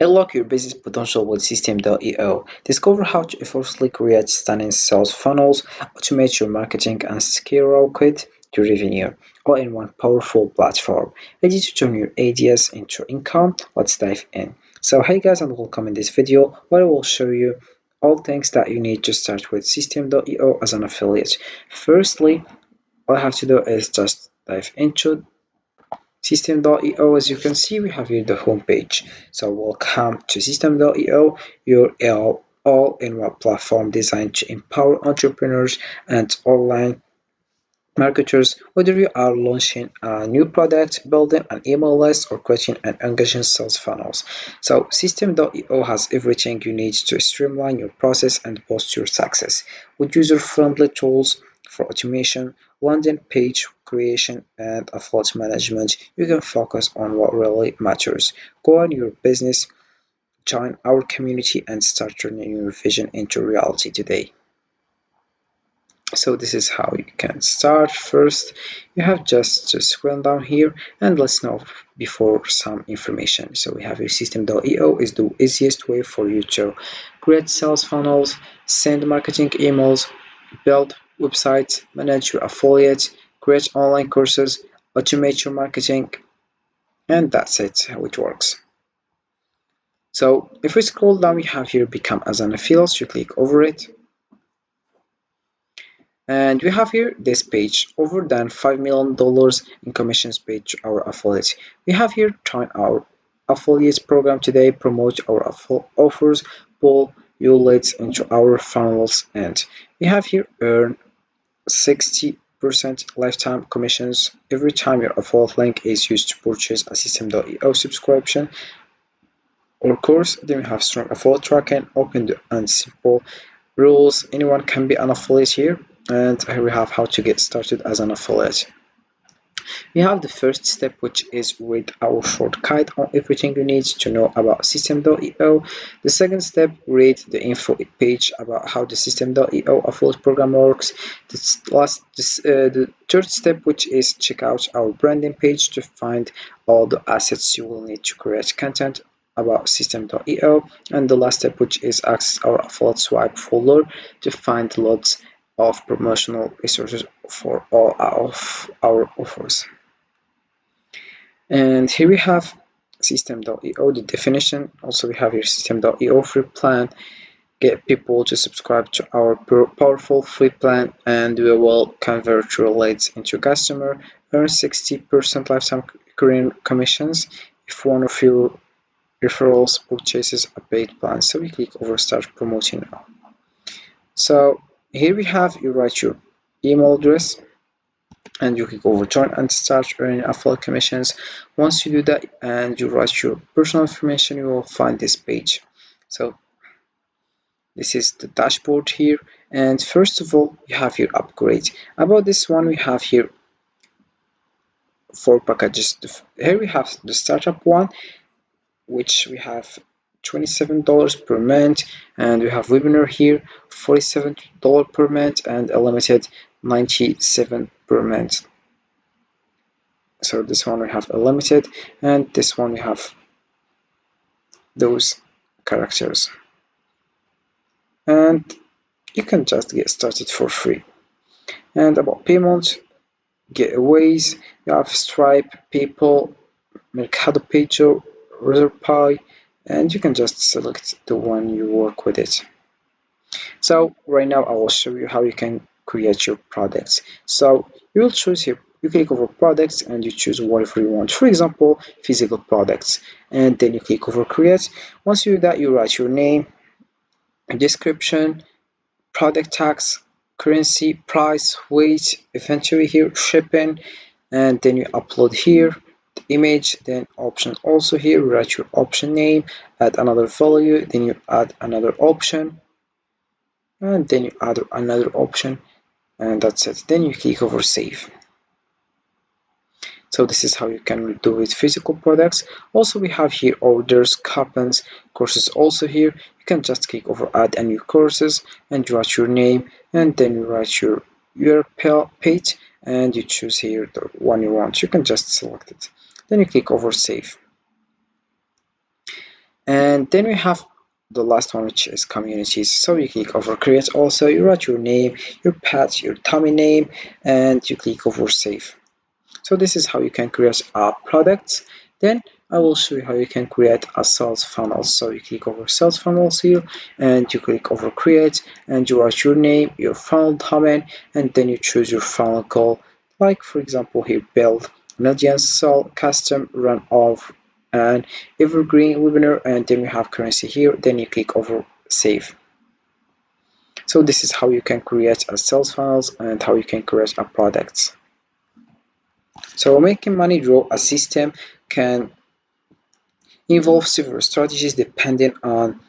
Unlock your business potential with System.io. Discover how to effortlessly create stunning sales funnels, automate your marketing, and skyrocket your revenue, all in one powerful platform. Ready to turn your ideas into income? Let's dive in. So, hey guys, and welcome in this video where I will show you all things that you need to start with System.io as an affiliate. Firstly, all I have to do is just dive into System.io. As you can see, we have here the homepage. So welcome to System.io, your all-in-one platform designed to empower entrepreneurs and online marketers, whether you are launching a new product, building an email list, or creating an engaging sales funnels. So System.io has everything you need to streamline your process and boost your success. With user-friendly tools for automation, landing page creation, and affiliate management, you can focus on what really matters. Go on your business, join our community, and start turning your vision into reality today. So this is how you can start. First, you have just to scroll down here and let's know before some information. So we have your System.io is the easiest way for you to create sales funnels, send marketing emails, build websites, manage your affiliates, create online courses, automate your marketing, and that's it, how it works. So if we scroll down, we have here become as an affiliate. You click over it, and we have here this page, over than $5 million in commissions paid to our affiliates. We have here join our affiliates program today, promote our offers, pull your leads into our funnels, and we have here earn 60% lifetime commissions every time your affiliate link is used to purchase a System.io subscription or course. Then we have strong affiliate tracking, open and simple rules. Anyone can be an affiliate here, and here we have how to get started as an affiliate. We have the first step, which is read our short guide on everything you need to know about System.io. The second step, read the info page about how the System.io affiliate program works. The third step, which is check out our branding page to find all the assets you will need to create content about System.io, and the last step, which is access our affiliate swipe folder to find lots of promotional resources for all of our offers. And here we have System.io, the definition. Also we have here System.io free plan. Get people to subscribe to our powerful free plan and we will convert your leads into customer, earn 60% lifetime recurring commissions if one of your referrals purchases a paid plan. So we click over start promoting now. So here we have, you write your email address and you click over join and start earning affiliate commissions. Once you do that and you write your personal information, you will find this page. So this is the dashboard here, and first of all you have your upgrade. About this one, we have here 4 packages. Here we have the startup one, which we have $27 per month, and we have webinar here $47 per month, and a limited $97 per month. So this one we have a limited, and this one we have those characters, and you can just get started for free. And about payment giveaways, you have Stripe, PayPal, Mercado Pago, Razorpay, and you can just select the one you work with it. So right now I will show you how you can create your products. So you will choose here, you click over products and you choose whatever you want. For example, physical products, and then you click over create. Once you do that, you write your name, description, product tags, currency, price, weight, eventually here shipping, and then you upload here the image, then options. Also here write your option name, add another value, then you add another option, and then you add another option, and that's it. Then you click over save. So this is how you can do with physical products. Also we have here orders, coupons, courses. Also here you can just click over add a new courses and you write your name, and then you write your URL page and you choose here the one you want. You can just select it, then you click over save. And then we have the last one, which is communities. So you click over create. Also you write your name, your pet, your tummy name, and you click over save. So this is how you can create a product. Then I will show you how you can create a sales funnel. So you click over sales funnels here, and you click over create, and you write your name, your funnel domain, and then you choose your funnel goal. Like for example here, build an audience, sell, custom, run off, and evergreen webinar, and then we have currency here. Then you click over save. So this is how you can create a sales funnels and how you can create a product. So making money draw a system can involve several strategies depending on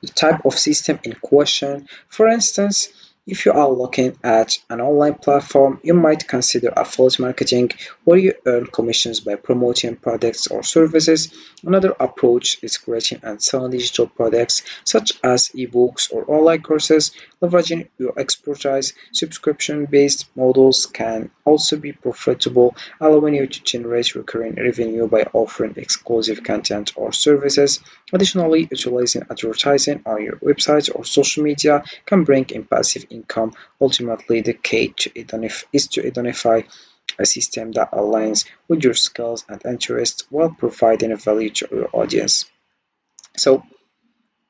the type of system in question. For instance, if you are looking at an online platform, you might consider affiliate marketing, where you earn commissions by promoting products or services. Another approach is creating and selling digital products such as ebooks or online courses, leveraging your expertise. Subscription-based models can also be profitable, allowing you to generate recurring revenue by offering exclusive content or services. Additionally, utilizing advertising on your website or social media can bring in passive income. Ultimately, the key is to identify a system that aligns with your skills and interests while providing value to your audience. So,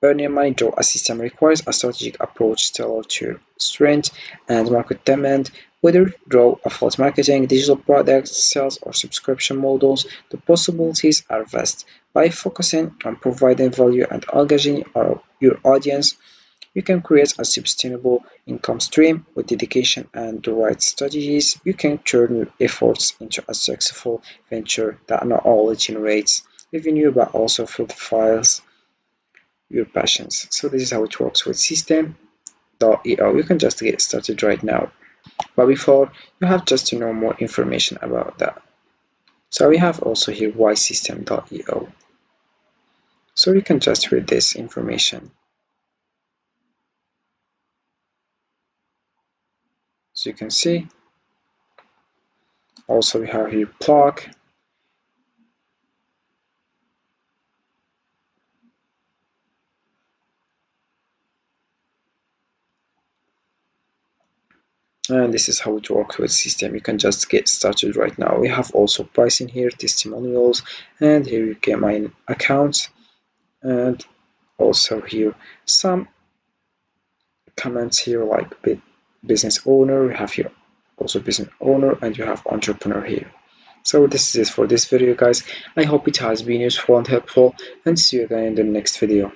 earning money through a system requires a strategic approach tailored to your strength and market demand. Whether through affiliate marketing, digital products, sales, or subscription models, the possibilities are vast. By focusing on providing value and engaging your audience, you can create a sustainable income stream. With dedication and the right strategies. You can turn your efforts into a successful venture that not only generates revenue but also fulfills your passions. So this is how it works with system.io. You can just get started right now. But before, you have just to know more information about that. So we have also here why system.io. So you can just read this information. So you can see. Also we have here blog. And this is how it works with system. You can just get started right now. We have also pricing here, testimonials, and here you get my account, and also here some comments here like business owner. We have here also business owner, and you have entrepreneur here. So this is it for this video, guys. I hope it has been useful and helpful, and see you again in the next video.